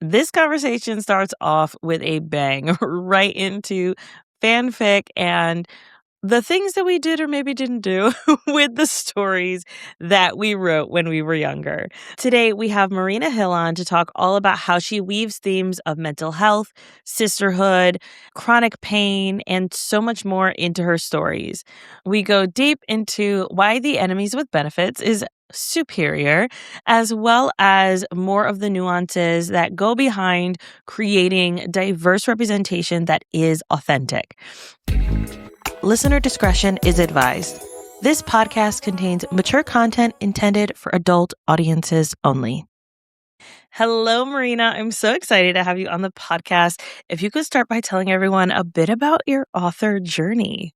This conversation starts off with a bang, right into fanfic and the things that we did or maybe didn't do with the stories that we wrote when we were younger. Today, we have Marina Hill on to talk all about how she weaves themes of mental health, sisterhood, chronic pain, and so much more into her stories. We go deep into why The Enemies with Benefits is superior, as well as more of the nuances that go behind creating diverse representation that is authentic. Listener discretion is advised. This podcast contains mature content intended for adult audiences only. Hello, Marina. I'm so excited to have you on the podcast. If you could start by telling everyone a bit about your author journey.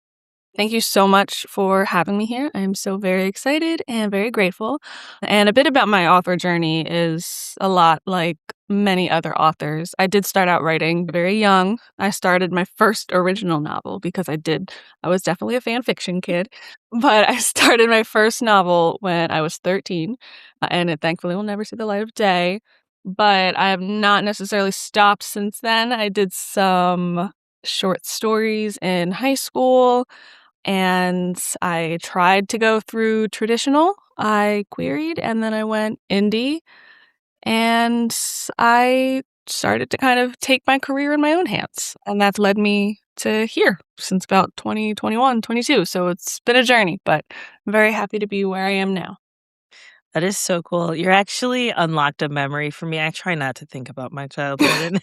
Thank you so much for having me here. I'm so very excited and very grateful. And a bit about my author journey is a lot like many other authors. I did start out writing very young. I started my first original novel because I was definitely a fan fiction kid, but I started my first novel when I was 13, and it thankfully will never see the light of day. But I have not necessarily stopped since then. I did some short stories in high school, and I tried to go through traditional. I queried, and then I went indie, and I started to kind of take my career in my own hands. And that's led me to here since about 2021, 22. So it's been a journey, but I'm very happy to be where I am now. That is so cool. You're actually unlocked a memory for me. I try not to think about my childhood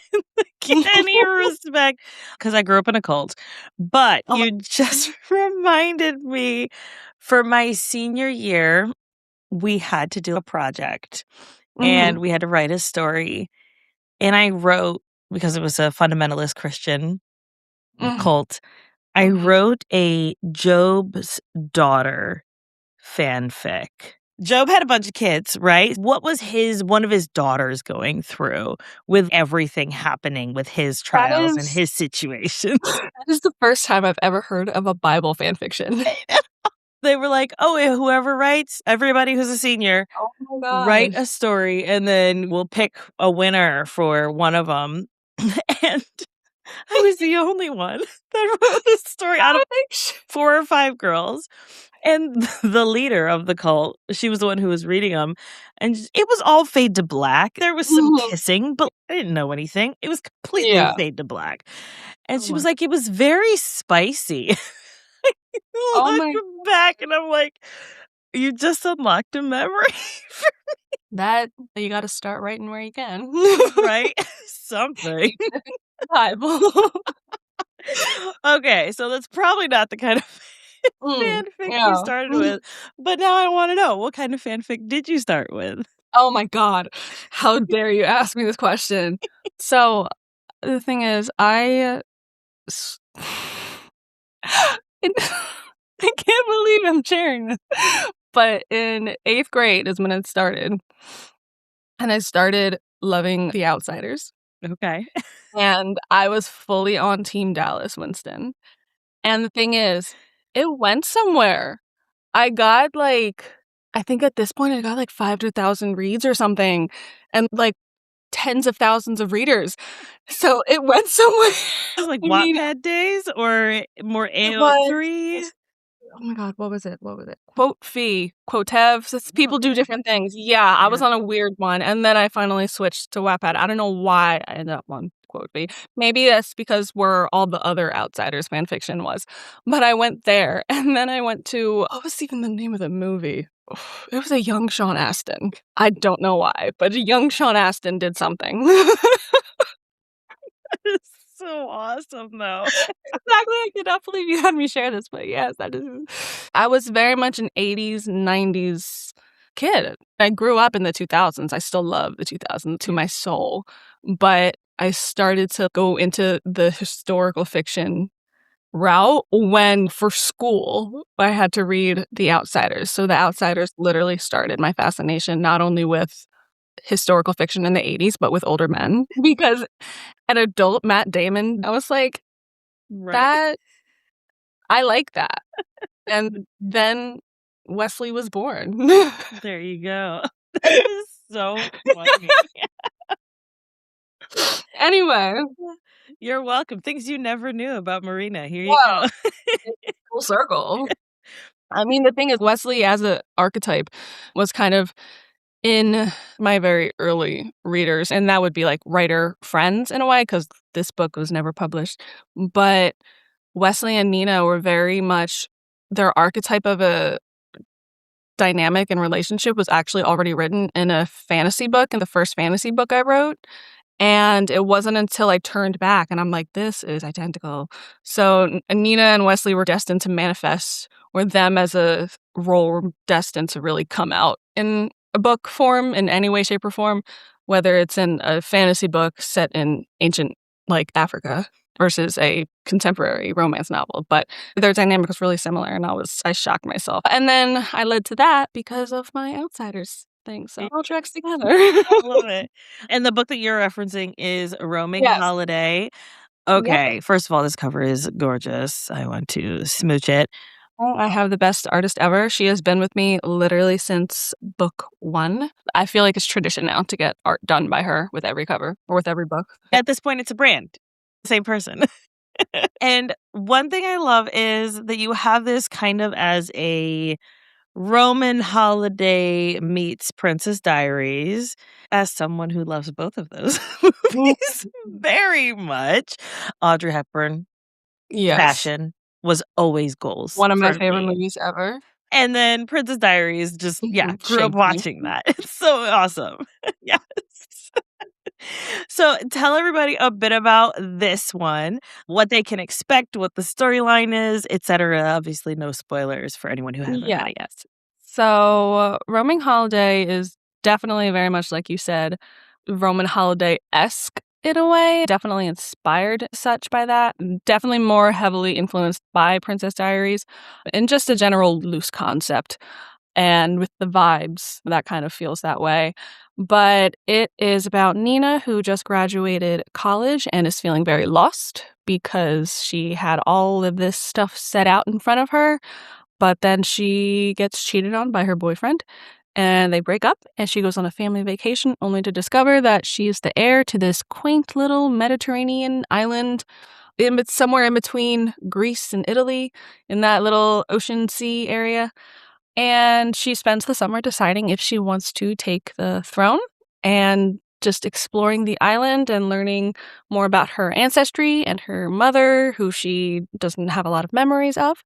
in any respect because I grew up in a cult. But you just reminded me for my senior year, we had to do a project and we had to write a story. And I wrote, because it was a fundamentalist Christian cult, I wrote a Job's daughter fanfic. Job had a bunch of kids, right? What was one of his daughters going through with everything happening with his trials and his situations? That is the first time I've ever heard of a Bible fan fiction. They were like, oh, whoever writes, everybody who's a senior, write a story, and then we'll pick a winner for one of them. And I was the only one that wrote a story out of 4 or 5 girls. And the leader of the cult, she was the one who was reading them, and it was all fade to black. There was some kissing, but I didn't know anything. It was completely fade to black. And she was like, it was very spicy. Look back, and I'm like, you just unlocked a memory for me. That you got to start writing where you can, right? Something. Bible. Okay, so that's probably not the kind of fanfic you started with. But now I want to know, what kind of fanfic did you start with? Oh my God. How dare you ask me this question? So the thing is, I can't believe I'm sharing this. But in 8th grade is when it started. And I started loving The Outsiders. Okay. And I was fully on Team Dallas Winston. And the thing is, it went somewhere. I got I think at this point I got 500,000 reads or something, and tens of thousands of readers. So it went somewhere. It was Wattpad days or more AO3? Oh my God, what was it? Quote fee, quotev. People do different things. Yeah, I was on a weird one, and then I finally switched to Wattpad. I don't know why I ended up on quote fee. Maybe that's because where all the other Outsiders fan fiction was. But I went there, and then I went to, what was even the name of the movie? It was a young Sean Astin. I don't know why, but a young Sean Astin did something. So awesome, though. Exactly. I cannot believe you had me share this, but yes, that is. I was very much an 80s, 90s kid. I grew up in the 2000s. I still love the 2000s to my soul, but I started to go into the historical fiction route when, for school, I had to read The Outsiders. So The Outsiders literally started my fascination not only with historical fiction in the 80s, but with older men, because an adult Matt Damon, I was like, that, I like that. And then Wesley was born. There you go. That is so funny. Anyway. You're welcome. Things you never knew about Marina. Here you Well, go. it's full circle. I mean, the thing is Wesley as a archetype was kind of in my very early readers, and that would be, like, writer friends in a way, because this book was never published, but Wesley and Nina were very much their archetype of a dynamic and relationship was actually already written in a fantasy book, in the first fantasy book I wrote, and it wasn't until I turned back and I'm like, "This is identical." So, Nina and Wesley were destined to manifest, or them as a role were destined to really come out in a book form in any way, shape, or form, whether it's in a fantasy book set in ancient, like, Africa versus a contemporary romance novel, but their dynamic was really similar, and I shocked myself. And then I led to that because of my Outsiders thing, so it all tracks together. I love it. And the book that you're referencing is Roaming Yes. Holiday. Yep. Okay, first of all, this cover is gorgeous. I want to smooch it. Oh, I have the best artist ever. She has been with me literally since book 1. I feel like it's tradition now to get art done by her with every cover or with every book. At this point, it's a brand. Same person. And one thing I love is that you have this kind of as a Roman Holiday meets Princess Diaries. As someone who loves both of those movies very much, Audrey Hepburn, Yes. fashion was always goals One of my for favorite me. movies ever. And then Princess Diaries just grew up Shaped me. watching that. It's so awesome. Yes. So tell everybody a bit about this one, what they can expect, what the storyline is, etc. Obviously, no spoilers for anyone who hasn't Yeah. read it yet. So, Roaming Holiday is definitely very much like you said, Roman Holiday-esque in a way, definitely inspired such by that, definitely more heavily influenced by Princess Diaries, and just a general loose concept. And with the vibes, that kind of feels that way. But it is about Nina, who just graduated college and is feeling very lost because she had all of this stuff set out in front of her, but then she gets cheated on by her boyfriend and they break up and she goes on a family vacation only to discover that she is the heir to this quaint little Mediterranean island somewhere in between Greece and Italy in that little ocean sea area. And she spends the summer deciding if she wants to take the throne and just exploring the island and learning more about her ancestry and her mother, who she doesn't have a lot of memories of.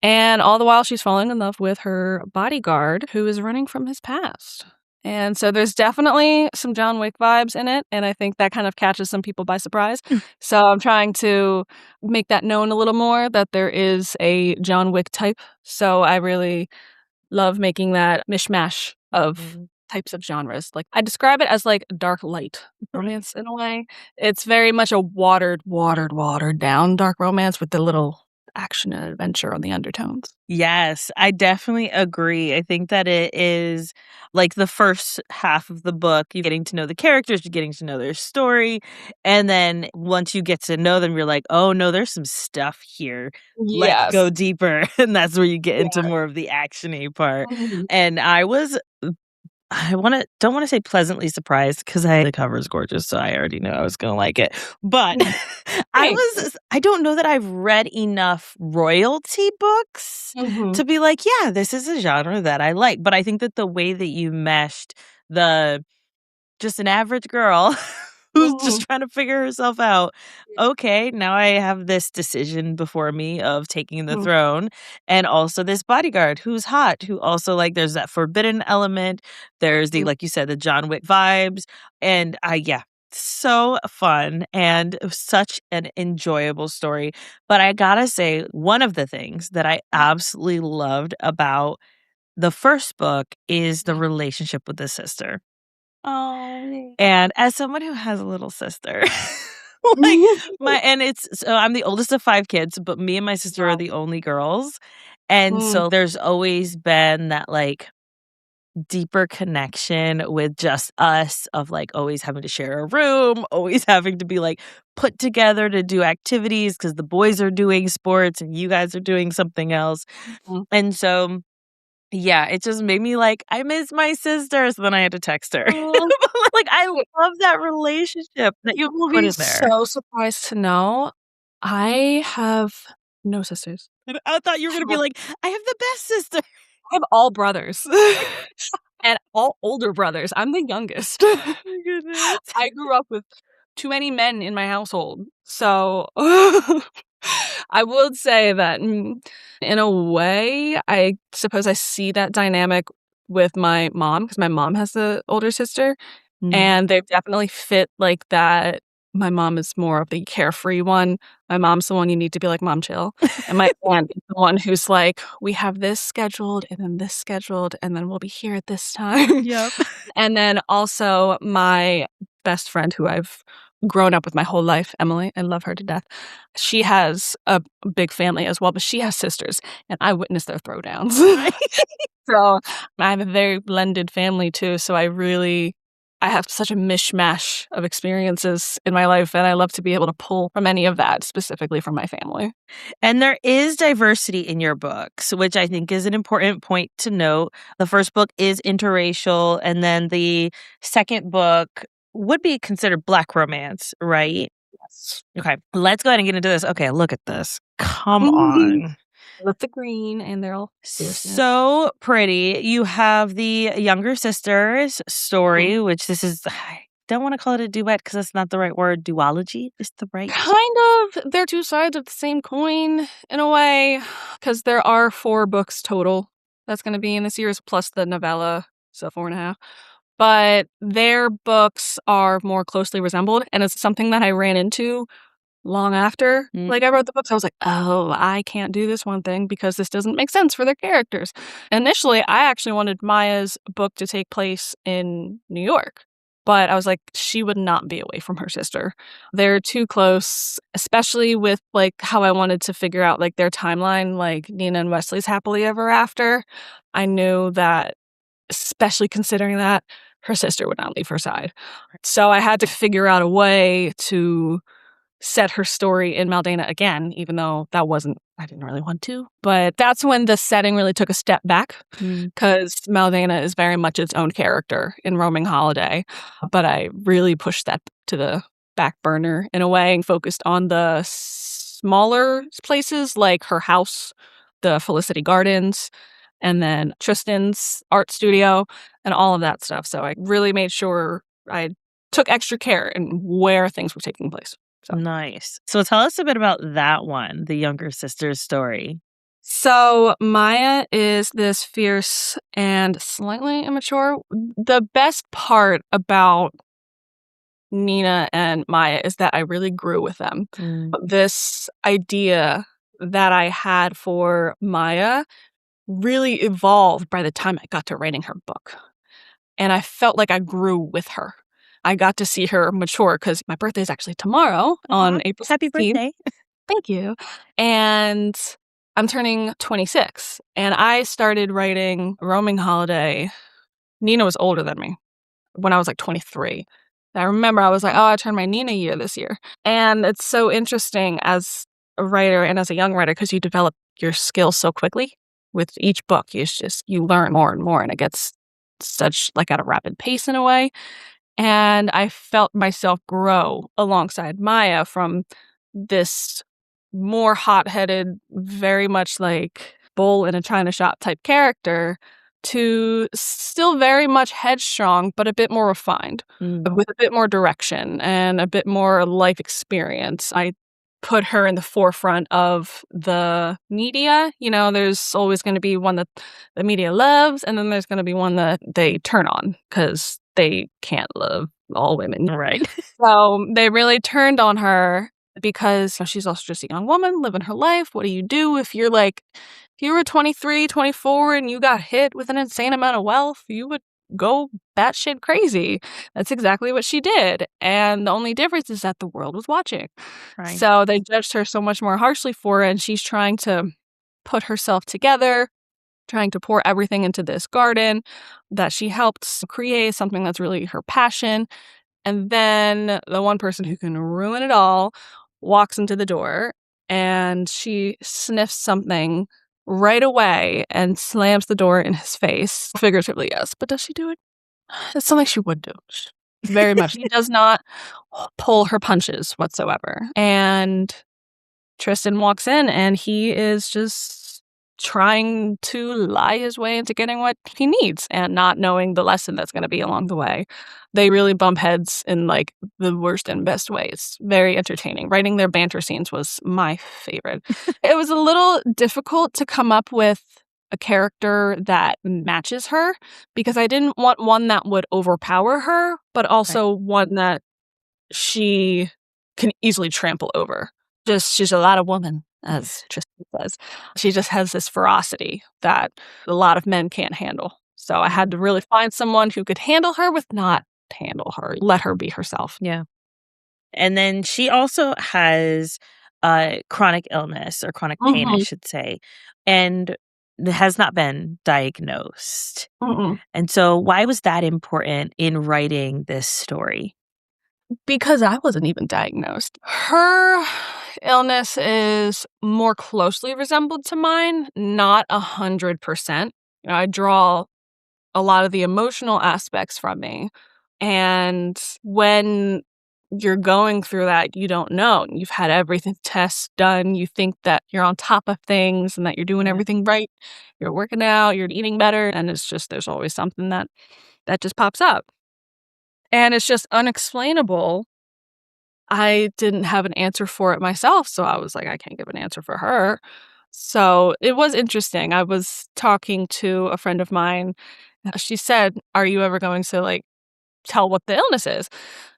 And all the while, she's falling in love with her bodyguard, who is running from his past. And so there's definitely some John Wick vibes in it, and I think that kind of catches some people by surprise. So I'm trying to make that known a little more, that there is a John Wick type. So I really love making that mishmash of types of genres. Like, I describe it as like dark light romance in a way. It's very much a watered down dark romance with the little action and adventure on the undertones. Yes, I definitely agree. I think that it is like the first half of the book, you're getting to know the characters, you're getting to know their story. And then once you get to know them, you're like, oh no, there's some stuff here. Let's Yes. go deeper. And that's where you get into Yeah. more of the action-y part. Mhm. And don't wanna say pleasantly surprised because the cover is gorgeous, so I already knew I was gonna like it. But Thanks. I don't know that I've read enough royalty books Mhm. to be like, "Yeah, this is a genre that I like." But I think that the way that you meshed the just an average girl who's Mhm. just trying to figure herself out. Okay, now I have this decision before me of taking the Mhm. throne, and also this bodyguard who's hot, who also like there's that forbidden element. There's the Mhm. like you said, the John Wick vibes, and so fun and it was such an enjoyable story. But I gotta say, one of the things that I absolutely loved about the first book is the relationship with the sister. Oh. And as someone who has a little sister, like, I'm the oldest of 5 kids, but me and my sister are Wow. the only girls, and Mm. so there's always been that, like, deeper connection with just us of, like, always having to share a room, always having to be, like, put together to do activities because the boys are doing sports and you guys are doing something else, Mhm. and so Yeah, it just made me like, "I miss my sister," so then I had to text her. Oh, Like, I love that relationship that you you will put be in there. so surprised to know I have no sisters. And I thought you were gonna be like, "I have the best sister." I have all brothers and all older brothers. I'm the youngest. Oh my goodness. I grew up with too many men in my household. So I would say that in a way, I suppose I see that dynamic with my mom because my mom has the older sister. Mm. And they've definitely fit like that. My mom is more of the carefree one. My mom's the one you need to be like, "Mom, chill." And my aunt is the one who's like, "We have this scheduled and then this scheduled, and then we'll be here at this time." Yep. And then also my best friend who I've grown up with my whole life, Emily, I love her to death. She has a big family as well, but she has sisters, and I witnessed their throwdowns. Right. So, I have a very blended family too, so I have such a mishmash of experiences in my life, and I love to be able to pull from any of that, specifically from my family. And there is diversity in your books, which I think is an important point to note. The first book is interracial, and then the second book would be considered Black romance, right? Yes. Okay, let's go ahead and get into this. Okay, look at this. Come Mhm. on. With the green, and they're all fierceness. So pretty. You have the younger sister's Mhm. story, which this is, I don't want to call it a duet because that's not the right word. Duology is the right. Kind of. They're 2 sides of the same coin in a way, because there are 4 books total that's gonna be in the series, plus the novella, so 4.5. But their books are more closely resembled, and it's something that I ran into long after, Mm. like, I wrote the books. I was like, "Oh, I can't do this one thing because this doesn't make sense for their characters." Initially, I actually wanted Maya's book to take place in New York, but I was like, she would not be away from her sister. They're too close, especially with, like, how I wanted to figure out, like, their timeline, like, Nina and Wesley's happily ever after. I knew that, especially considering that, her sister would not leave her side. So I had to figure out a way to set her story in Maldana again, even though I didn't really want to. But that's when the setting really took a step back Mm. because Maldana is very much its own character in Roaming Holiday. But I really pushed that to the back burner in a way and focused on the smaller places like her house, the Felicity Gardens, and then Tristan's art studio and all of that stuff. So I really made sure I took extra care in where things were taking place. So Nice. So tell us a bit about that one, the younger sister's story. So Maya is this fierce and slightly immature. The best part about Nina and Maya is that I really grew with them. Mm. This idea that I had for Maya really evolved by the time I got to writing her book. And I felt like I grew with her. I got to see her mature because my birthday is actually tomorrow Aw, on April happy 16th. birthday. Thank you. And I'm turning 26, and I started writing Roaming Holiday. Nina was older than me when I was, like, 23. I remember I was like, "Oh, I turned my Nina year this year." And it's so interesting as a writer and as a young writer because you develop your skills so quickly. With each book, you learn more and more, and it gets such like, at a rapid pace in a way. And I felt myself grow alongside Maya from this more hot-headed, very much like bull in a china shop type character to still very much headstrong, but a bit more refined, Mm. with a bit more direction and a bit more life experience. I put her in the forefront of the media. You know, there's always going to be one that the media loves, and then there's going to be one that they turn on because they can't love all women. Right. So they really turned on her because she's also just a young woman living her life. What do you do if if you were 23, 24, and you got hit with an insane amount of wealth? You would go batshit crazy. That's exactly what she did. And the only difference is that the world was watching. Right. So they judged her so much more harshly for it. And she's trying to put herself together, trying to pour everything into this garden that she helped create, something that's really her passion. And then the one person who can ruin it all walks into the door and she sniffs something right away and slams the door in his face. Figuratively, yes. But does she do it? It's something she would do. Very much. She does not pull her punches whatsoever. And Tristan walks in and he is just trying to lie his way into getting what he needs and not knowing the lesson that's going to be along the way. They really bump heads in like the worst and best ways. Very entertaining. Writing their banter scenes was my favorite. It was a little difficult to come up with a character that matches her because I didn't want one that would overpower her, but also one that she can easily trample over. She's a lot of woman, as Tristan says. She just has this ferocity that a lot of men can't handle. So I had to really find someone who could handle her with not handle her, let her be herself. Yeah. And then she also has chronic illness or chronic pain, I should say, and has not been diagnosed. And so why was that important in writing this story? Because I wasn't even diagnosed. Her illness is more closely resembled to mine, not 100%. I draw a lot of the emotional aspects from me. And when you're going through that, you don't know. You've had everything tests done. You think that you're on top of things and that you're doing everything right. You're working out, you're eating better. And it's just, there's always something that just pops up. And it's just unexplainable. I didn't have an answer for it myself, so I was like, I can't give an answer for her. So it was interesting. I was talking to a friend of mine. She said, "Are you ever going to like tell what the illness is?"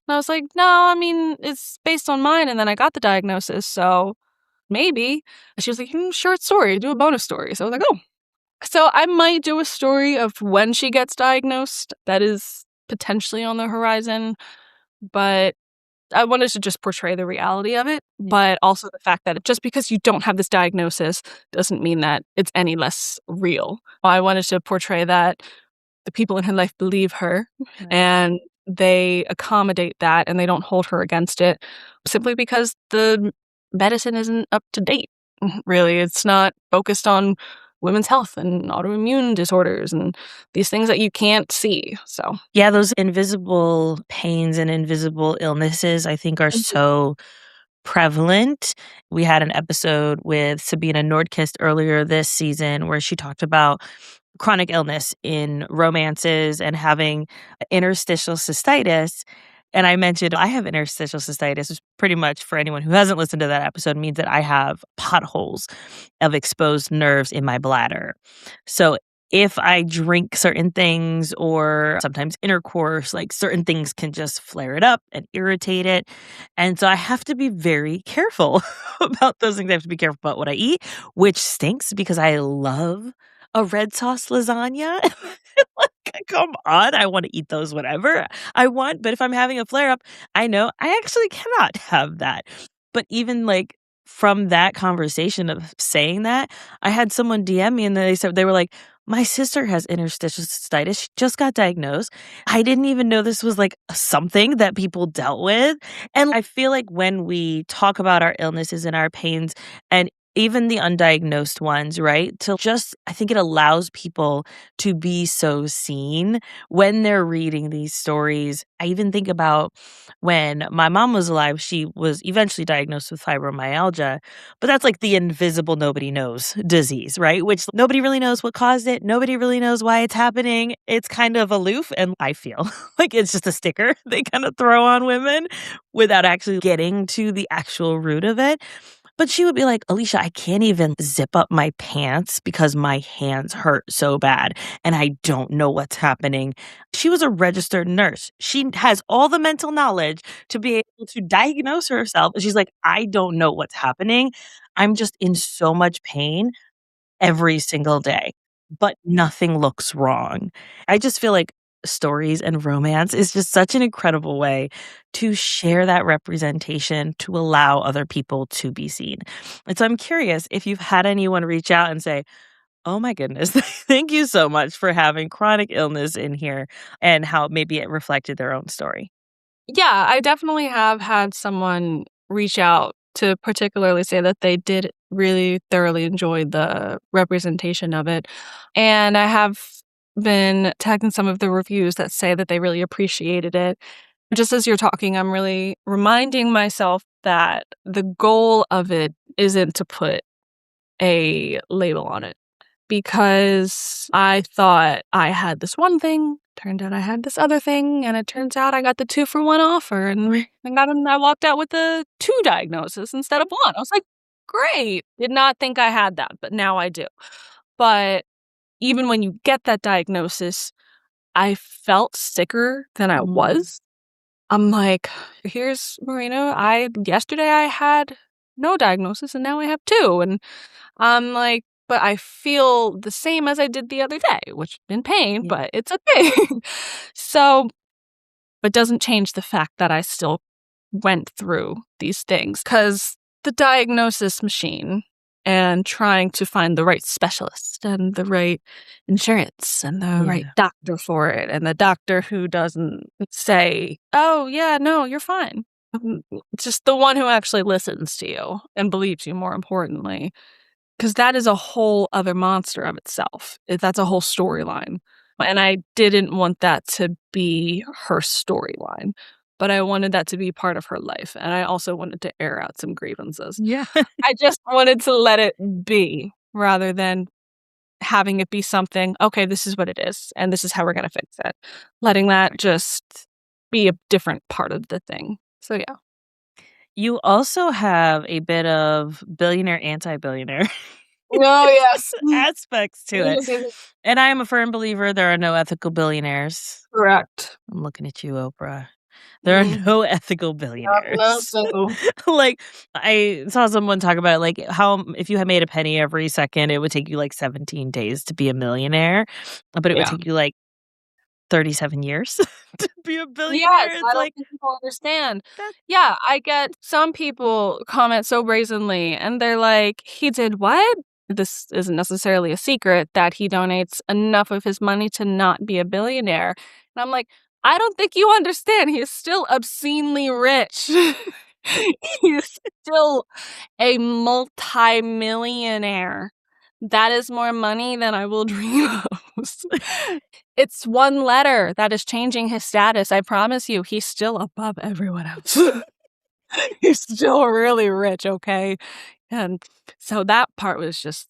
And I was like, "No, I mean, it's based on mine, and then I got the diagnosis, so maybe." And she was like, "Short story, do a bonus story." So I was like, "Oh." So I might do a story of when she gets diagnosed. That is potentially on the horizon, but I wanted to just portray the reality of it, but also the fact that just because you don't have this diagnosis doesn't mean that it's any less real. I wanted to portray that the people in her life believe her and they accommodate that and they don't hold her against it simply because the medicine isn't up to date. Really, it's not focused on women's health and autoimmune disorders and these things that you can't see. So, Yeah, those invisible pains and invisible illnesses, I think, are so prevalent. We had an episode with Sabina Nordquist earlier this season where she talked about chronic illness in romances and having interstitial cystitis. And I mentioned I have interstitial cystitis, which pretty much for anyone who hasn't listened to that episode means that I have potholes of exposed nerves in my bladder. So if I drink certain things or sometimes intercourse, like certain things can just flare it up and irritate it. And so I have to be very careful about those things. I have to be careful about what I eat, which stinks because I love a red sauce lasagna. Like, come on, I want to eat those whenever I want. But if I'm having a flare up, I know I actually cannot have that. But even like from that conversation of saying that, I had someone DM me and they said, they were like, my sister has interstitial cystitis. She just got diagnosed. I didn't even know this was like something that people dealt with. And I feel like when we talk about our illnesses and our pains and even the undiagnosed ones, right? To just, I think it allows people to be so seen when they're reading these stories. I even think about when my mom was alive, she was eventually diagnosed with fibromyalgia, but that's like the invisible, nobody knows disease, right? Which nobody really knows what caused it. Nobody really knows why it's happening. It's kind of aloof. And I feel like it's just a sticker they kind of throw on women without actually getting to the actual root of it. But she would be like, Alicia, I can't even zip up my pants because my hands hurt so bad and I don't know what's happening. She was a registered nurse. She has all the mental knowledge to be able to diagnose herself. She's like, I don't know what's happening. I'm just in so much pain every single day, but nothing looks wrong. I just feel like stories and romance is just such an incredible way to share that representation to allow other people to be seen. And so I'm curious if you've had anyone reach out and say, oh my goodness, thank you so much for having chronic illness in here and how maybe it reflected their own story. yeah, I definitely have had someone reach out to particularly say that they did really thoroughly enjoy the representation of it. And I have been tagging some of the reviews that say that they really appreciated it. Just as you're talking, I'm really reminding myself that the goal of it isn't to put a label on it, because I thought I had this one thing, turned out I had this other thing, and it turns out I got the 2-for-1 offer, and I walked out with the 2 diagnosis instead of 1. I was like, "Great." Did not think I had that, but now I do. But even when you get that diagnosis, I felt sicker than I was. I'm like, "Here's Marina, yesterday I had no diagnosis, and now I have 2." And I'm like, "But I feel the same as I did the other day," which in pain, Yeah. but it's okay. So, but doesn't change the fact that I still went through these things, because the diagnosis machine and trying to find the right specialist and the right insurance and the right Yeah. doctor for it, and the doctor who doesn't say, "Oh, yeah, no, you're fine." Just the one who actually listens to you and believes you, more importantly. 'Cause that is a whole other monster of itself. That's a whole storyline, and I didn't want that to be her storyline, but I wanted that to be part of her life, and I also wanted to air out some grievances. Yeah. I just wanted to let it be, rather than having it be something, "Okay, this is what it is, and this is how we're gonna fix it." Letting that just be a different part of the thing. So, yeah. You also have a bit of billionaire, anti-billionaire Oh, yes. aspects to it. And I am a firm believer there are no ethical billionaires. Correct. I'm looking at you, Oprah. There are Mm. no ethical No billionaires. single. Like, I saw someone talk about, like, how if you had made a penny every second, it would take you, like, 17 days to be a millionaire, but it would Yeah. take you, like, 37 years to be a Yes, billionaire. I It's don't like, think people understand. that Yeah, I get some people comment so brazenly, and they're like, "He did what?" This isn't necessarily a secret that he donates enough of his money to not be a billionaire. And I'm like, "I don't think you understand. He is still obscenely rich." He is still a multimillionaire. That is more money than I will dream of. It's one letter that is changing his status. I promise you, he's still above everyone else. He's still really rich, okay? And so that part was just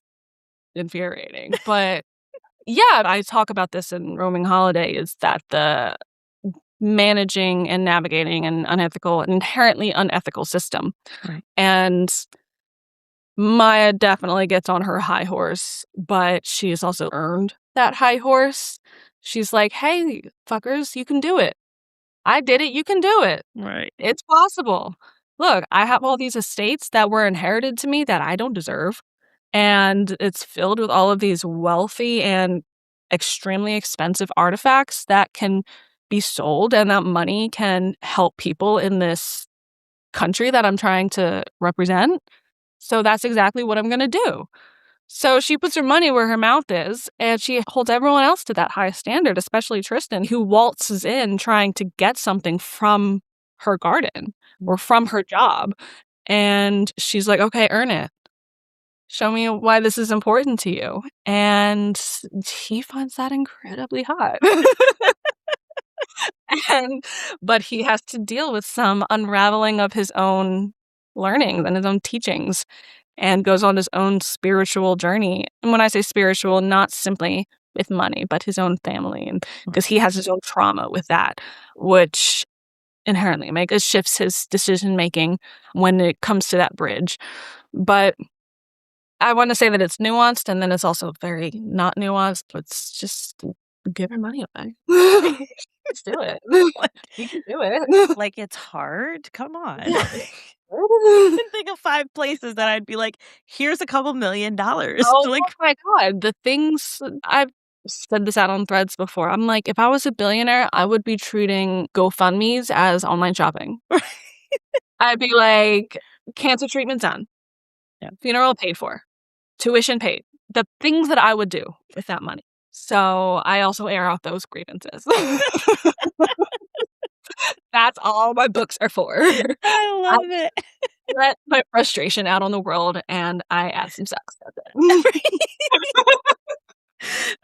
infuriating. But yeah, I talk about this in Roaming Holiday, is that the managing and navigating an inherently unethical system. Right. And Maya definitely gets on her high horse, but she has also earned that high horse. She's like, "Hey, fuckers, you can do it. I did it, you can do it. Right. It's possible. Look, I have all these estates that were inherited to me that I don't deserve, and it's filled with all of these wealthy and extremely expensive artifacts that can be sold, and that money can help people in this country that I'm trying to represent. So that's exactly what I'm gonna do." So she puts her money where her mouth is, and she holds everyone else to that high standard, especially Tristan, who waltzes in trying to get something from her garden or from her job. And she's like, "Okay, earn it. Show me why this is important to you." And he finds that incredibly hot. And but he has to deal with some unraveling of his own learnings and his own teachings, and goes on his own spiritual journey. And when I say spiritual, not simply with money, but his own family, and because he has his own trauma with that, which inherently it shifts his decision making when it comes to that bridge. But I want to say that it's nuanced, and then it's also very not nuanced. It's just give her money away. Let's do it. Like You can do it. like, it's hard? Come on. I can think of 5 places that I'd be like, "Here's a couple $1,000,000." Oh Like, my god, the things I've said this out on Threads before. I'm like, if I was a billionaire, I would be treating GoFundMes as online shopping. I'd be like, cancer treatment done, yeah. funeral paid for, tuition paid. The things that I would do with that money. So I also air out those grievances. That's all my books are for. I I love it. let my frustration out on the world, and I add some sex. That's it.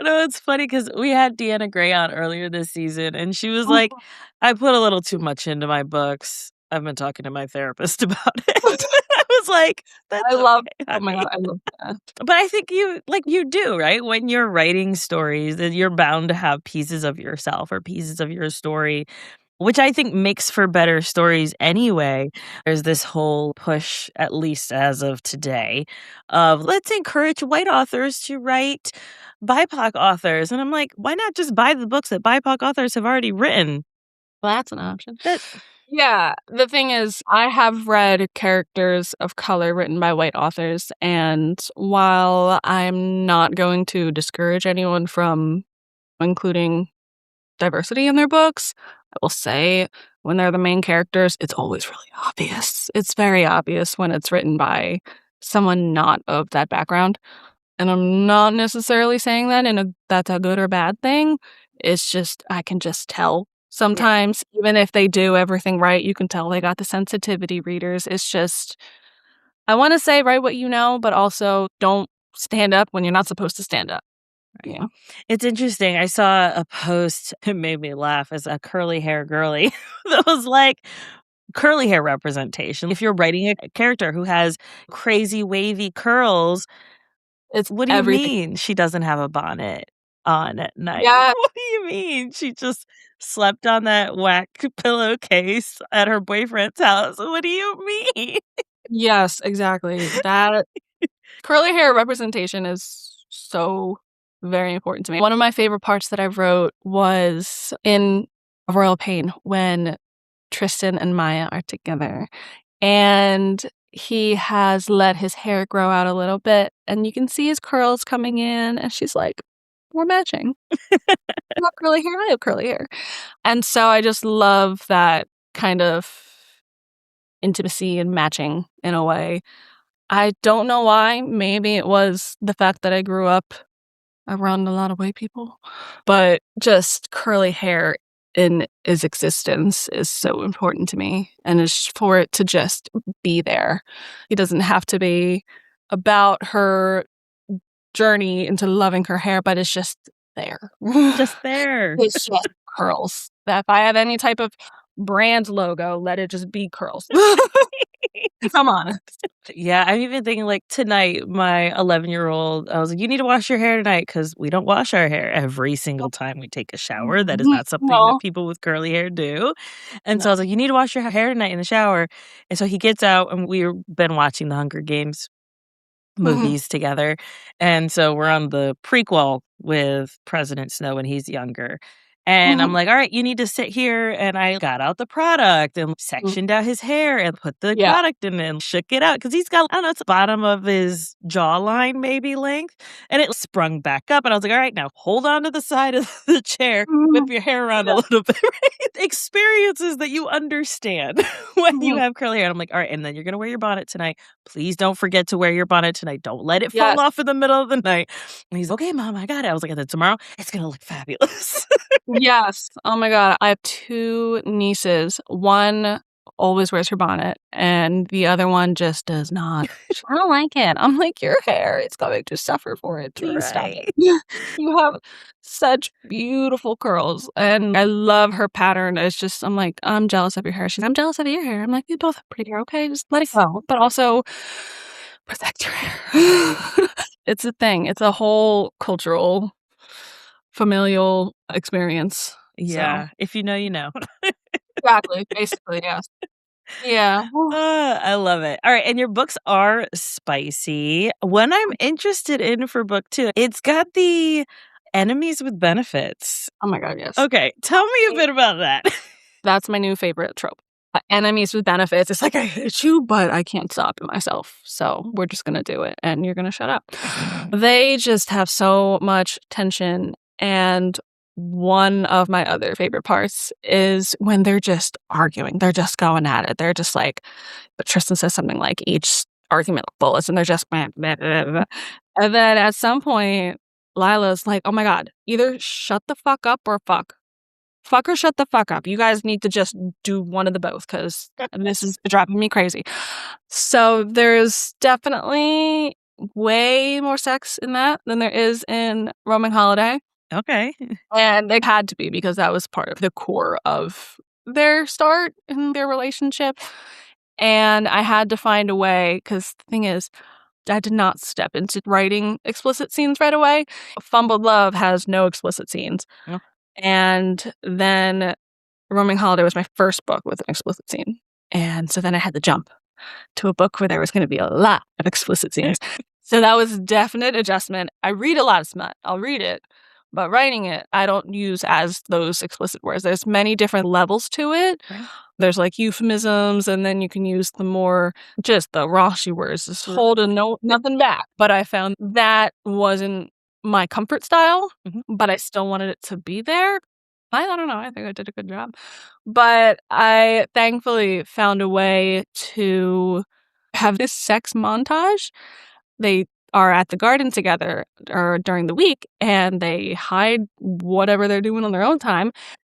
No, it's funny because we had Deanna Gray on earlier this season, and she was like, Mhm. "I put a little too much into my books. I've been talking to my therapist about it." I was like, "That's I love okay, oh my god, honey." I love that. But I think you do, right? When you're writing stories, that you're bound to have pieces of yourself or pieces of your story, which I think makes for better stories anyway. There's this whole push, at least as of today, of let's encourage white authors to write BIPOC authors. And I'm like, why not just buy the books that BIPOC authors have already written? Well, that's an option. That Yeah, the thing is, I have read characters of color written by white authors, and while I'm not going to discourage anyone from including diversity in their books, I will say when they're the main characters, it's always really obvious. It's very obvious when it's written by someone not of that background. And I'm not necessarily saying that in a that's a good or bad thing. It's just I can just tell. yeah. Sometimes, even if they do everything right, you can tell they got the sensitivity readers. It's just I wanna say write what you know, but also don't stand up when you're not supposed to stand up. Right. Yeah. It's interesting. I saw a post, it made me laugh as a curly hair girly that was like curly hair representation. If you're writing a character who has crazy wavy curls, It's what do you everything. mean she doesn't have a bonnet on at night? Yeah. What do you mean she just slept on that whack pillowcase at her boyfriend's house? What do you mean? Yes, exactly. That curly hair representation is so very important to me. One of my favorite parts that I wrote was in Royal Pain when Tristan and Maya are together, and he has let his hair grow out a little bit, and you can see his curls coming in, and she's like, "We're matching. You have curly hair, I have curly hair." And so I just love that kind of intimacy and matching in a way. I don't know why. Maybe it was the fact that I grew up around a lot of white people, but just curly hair in his existence is so important to me, and is for it to just be there. It doesn't have to be about her journey into loving her hair, but it's just there. Just there. It's just curls. That if I have any type of brand logo, let it just be curls. Come on. Yeah, I'm even thinking, like, tonight, my 11-year-old, I was like, "You need to wash your hair tonight because we don't wash our hair every single time we take a shower. That is not something that No. people with curly hair do." And so I No. was like, "You need to wash your hair tonight in the shower." And so he gets out, and we've been watching the Hunger Games Mhm. movies together, and so we're on the prequel with President Snow when he's younger, and I'm Mhm. like, "Alright, you need to sit here," and I got out the product and Mm. sectioned out his hair and put the Yeah. product in and shook it out because 'cause he's got, I don't know, it's the bottom of his jawline maybe length, and it sprung back up, and I was like, "Alright, now hold on to the side of the chair, whip Mhm. your hair around a Yeah. little bit," right? Experiences that you understand when you Mhm. have curly hair, and I'm like, "Alright, and then you're gonna wear your bonnet tonight. Please don't forget to wear your bonnet tonight. Don't let it fall Yes. off in the middle of the night." And he's, "Okay, mom, I got it." I was like, "And then tomorrow, it's gonna look fabulous." Yes. Oh my god, I have 2 nieces. One always wears her bonnet, and the other one just does not. "I don't like it." I'm like, "Your hair is going to suffer for it. Please stop Right. it." You have such beautiful curls, and I love her pattern. It's just I'm like, "I'm jealous of your hair." She's, "I'm jealous of your hair." I'm like, "You both have pretty hair, okay? Just let it go, but also protect your hair." It's a thing. It's a whole cultural, familial experience. So Yeah, if you know, you know. exactly, basically, yes. Yeah. I love it. Alright, and your books are spicy. One I'm interested in for book 2, it's got the enemies with benefits. Oh my god, yes. Okay, tell me a bit about that. That's my new favorite trope. Enemies with benefits. It's like, "I hate you, but I can't stop myself, so we're just gonna do it, and you're gonna shut up." They just have so much tension, and one of my other favorite parts is when they're just arguing. They're just going at it. They're just like but Tristan says something like, "Each argument like bullets," and they're just blah, blah, blah, blah. And then at some point, Lila's like, "Oh my god, either shut the fuck up or fuck." fuck or shut the fuck up. You guys need to just do one of the both because this is driving me crazy. So there's definitely way more sex in that than there is in Roaming Holiday. Okay. And it had to be because that was part of the core of their start in their relationship. And I had to find a way because the thing is, I did not step into writing explicit scenes right away. Fumbled Love has no explicit scenes. Oh. And then Roaming Holiday was my first book with an explicit scene. And so then I had to jump to a book where there was going to be a lot of explicit scenes. So that was a definite adjustment. I read a lot of smut. I'll read it. But writing it, I don't use as those explicit words. There's many different levels to it. Right. There's like euphemisms, and then you can use the more just the raunchy words, just holding nothing back. But I found that wasn't my comfort style, but I still wanted it to be there. I don't know. I think I did a good job. But I thankfully found a way to have this sex montage. They are at the garden together or during the week, and they hide whatever they're doing on their own time,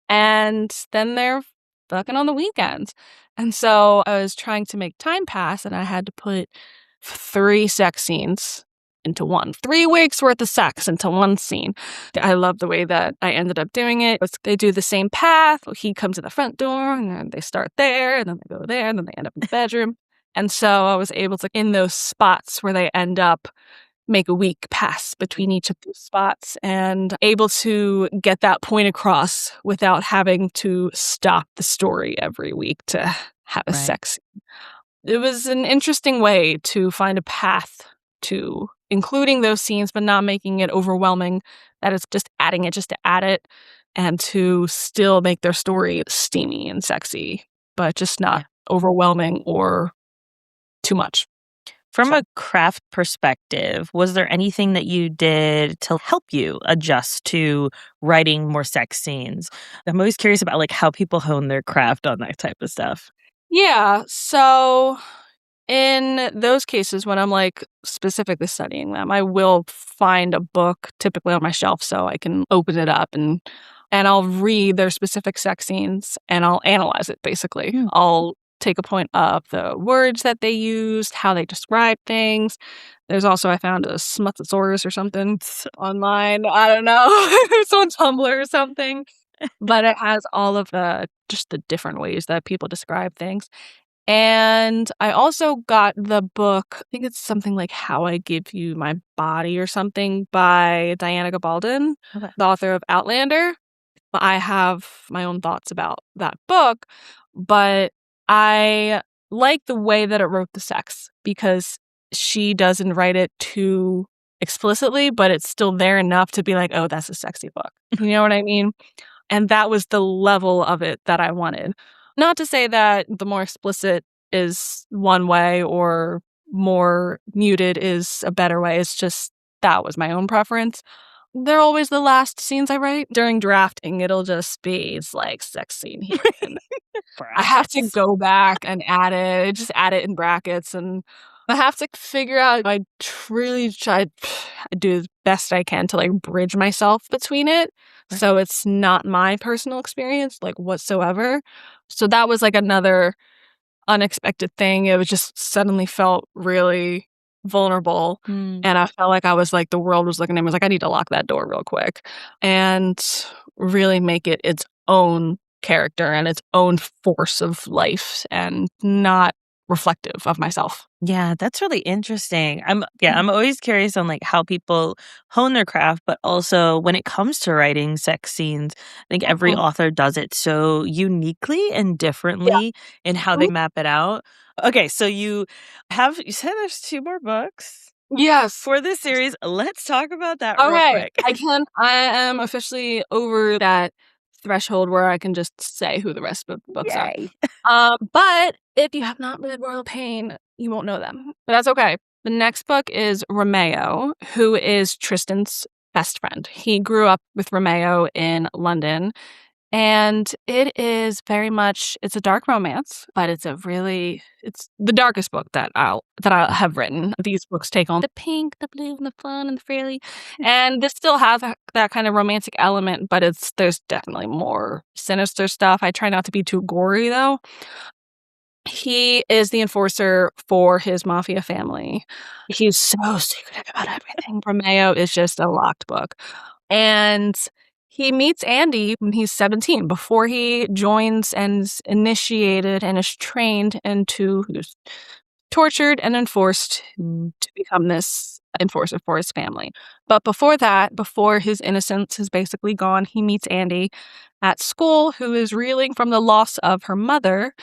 and then they're fucking on the weekends. And so I was trying to make time pass, and I had to put 3 sex scenes into one. 3 weeks worth of sex into one scene. I love the way that I ended up doing it. They do the same path. He comes to the front door, and then they start there, and then they go there, and then they end up in the bedroom. And so I was able to, in those spots where they end up, make a week pass between each of those spots and able to get that point across without having to stop the story every week to have a sex scene. It was an interesting way to find a path to including those scenes, but not making it overwhelming, that it's just adding it just to add it, and to still make their story steamy and sexy, but just not overwhelming or too much. From a craft perspective, was there anything that you did to help you adjust to writing more sex scenes? I'm always curious about like how people hone their craft on that type of stuff. Yeah, so in those cases when I'm like specifically studying them, I will find a book typically on my shelf so I can open it up and I'll read their specific sex scenes and I'll analyze it basically. I'll take a point of the words that they used, how they describe things. There's also, I found a Smutsasaurus or something online. I don't know. It's on Tumblr or something. But it has all of just the different ways that people describe things. And I also got the book, I think it's something like How I Give You My Body or something by Diana Gabaldon, the author of Outlander. I have my own thoughts about that book, but I like the way that it wrote the sex because she doesn't write it too explicitly, but it's still there enough to be like, oh, that's a sexy book. You know what I mean? And that was the level of it that I wanted. Not to say that the more explicit is one way or more muted is a better way. It's just that was my own preference. They're always the last scenes I write. During drafting, it'll just be, it's like sex scene here. I have to go back and add it, just add it in brackets. And I have to figure out, I truly try to do the best I can to like bridge myself between it. So it's not my personal experience, like whatsoever. So that was like another unexpected thing. It was just suddenly felt really vulnerable. And I felt like I was like, the world was looking at me, was like, I need to lock that door real quick and really make it its own character and its own force of life and not reflective of myself. Yeah, that's really interesting. I'm always curious on like how people hone their craft, but also when it comes to writing sex scenes, I think every author does it so uniquely and differently in how they map it out. Okay, so you said there's 2 more books. Yes. For this series. Let's talk about that real Okay, quick. I am officially over that threshold where I can just say who the rest of the books are. But if you have not read Royal Pain, you won't know them. But that's okay. The next book is Romeo, who is Tristan's best friend. He grew up with Romeo in London, And it is very much, it's a dark romance, but it's the darkest book that I have written. These books take on the pink, the blue, and the fun and the frilly. And this still has that kind of romantic element, but there's definitely more sinister stuff. I try not to be too gory though. He is the enforcer for his mafia family. He's so secretive about everything. Romeo is just a locked book. And he meets Andy when he's 17, before he joins and is initiated and is trained into, who's tortured and enforced to become this enforcer for his family. But before that, before his innocence is basically gone, he meets Andy at school, who is reeling from the loss of her mother.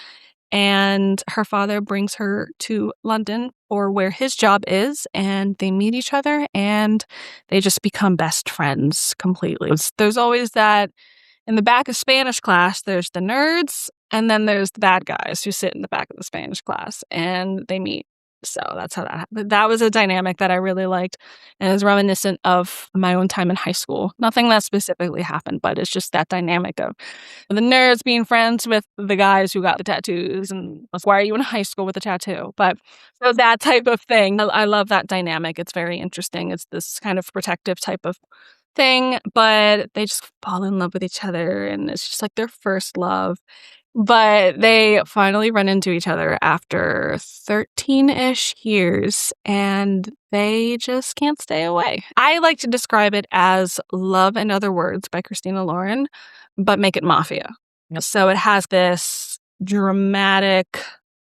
And her father brings her to London for where his job is, and they meet each other and they just become best friends completely. There's always that in the back of Spanish class, there's the nerds, and then there's the bad guys who sit in the back of the Spanish class and they meet. So that's how that happened. That was a dynamic that I really liked and is reminiscent of my own time in high school. Nothing that specifically happened, but it's just that dynamic of the nerds being friends with the guys who got the tattoos, and why are you in high school with a tattoo? But so that type of thing, I love that dynamic. It's very interesting. It's this kind of protective type of thing, but they just fall in love with each other, and it's just like their first love. But they finally run into each other after 13-ish years, and they just can't stay away. I like to describe it as Love and Other Words by Christina Lauren, but make it mafia. Yep. So it has this dramatic,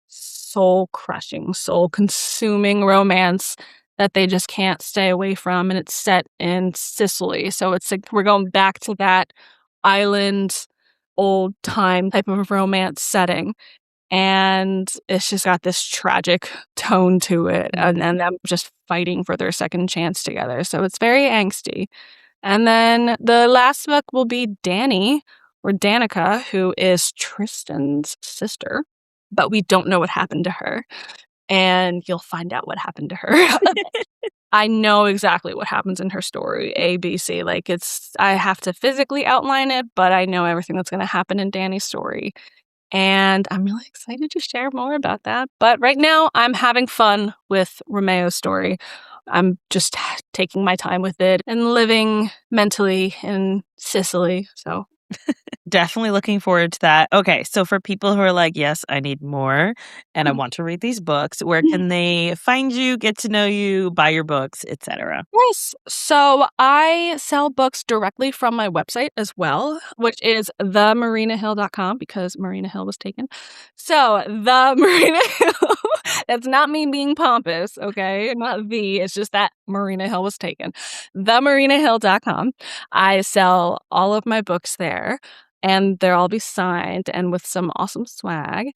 soul-crushing, soul-consuming romance that they just can't stay away from, and it's set in Sicily. So it's like we're going back to that island, old time type of romance setting, and it's just got this tragic tone to it, and them just fighting for their second chance together. So it's very angsty. And then the last book will be Dani, or Danica, who is Tristan's sister, but we don't know what happened to her, and you'll find out what happened to her. I know exactly what happens in her story, A, B, C. Like, I have to physically outline it, but I know everything that's going to happen in Dani's story. And I'm really excited to share more about that. But right now, I'm having fun with Romeo's story. I'm just taking my time with it and living mentally in Sicily. So Definitely looking forward to that. Okay, so for people who are like, yes, I need more and I Mm. want to read these books, where can they find you, get to know you, buy your books, etc.? Yes. So I sell books directly from my website as well, which is themarinahill.com, because Marina Hill was taken. So the Marina Hill, that's not me being pompous, okay? Not it's just that Marina Hill was taken. Themarinahill.com. I sell all of my books there, and they'll all be signed and with some awesome swag.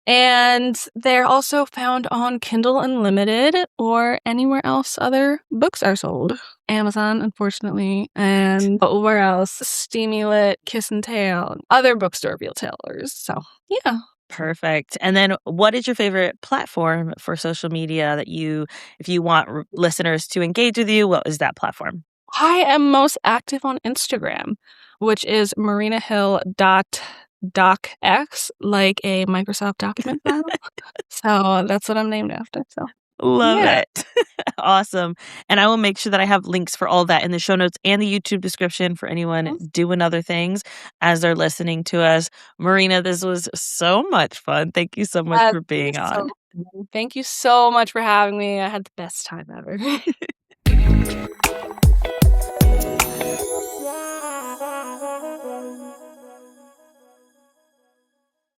And they're also found on Kindle Unlimited or anywhere else other books are sold. Amazon, unfortunately, and where else? Steamy Lit, Kiss and Tale, other bookstore retailers. So, yeah. Perfect. And then what is your favorite platform for social media that if you want listeners to engage with you, what is that platform? I am most active on Instagram, which is marinahill.docx, like a Microsoft document file. So that's what I'm named after. So Love yeah. it. Awesome. And I will make sure that I have links for all that in the show notes and the YouTube description for anyone doing other things as they're listening to us. Marina, this was so much fun. Thank you so much for being on. Thank you so much for having me. I had the best time ever.